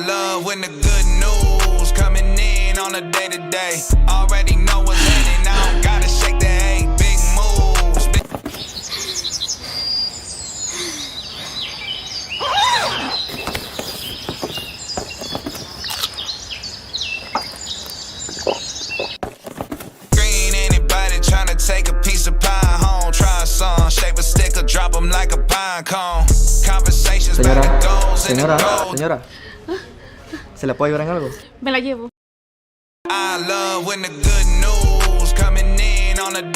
love when the good news coming in on a day-to-day. Already know what's happening, I don't gotta shake the eight big moves. Green, anybody tryna take a piece of pie home? Try some, shape a stick or drop them like a pine cone. Conversations about the goals and the gold. Señora, ¿se le puede ayudar en algo? Me la llevo. I love when the good news coming in on a day.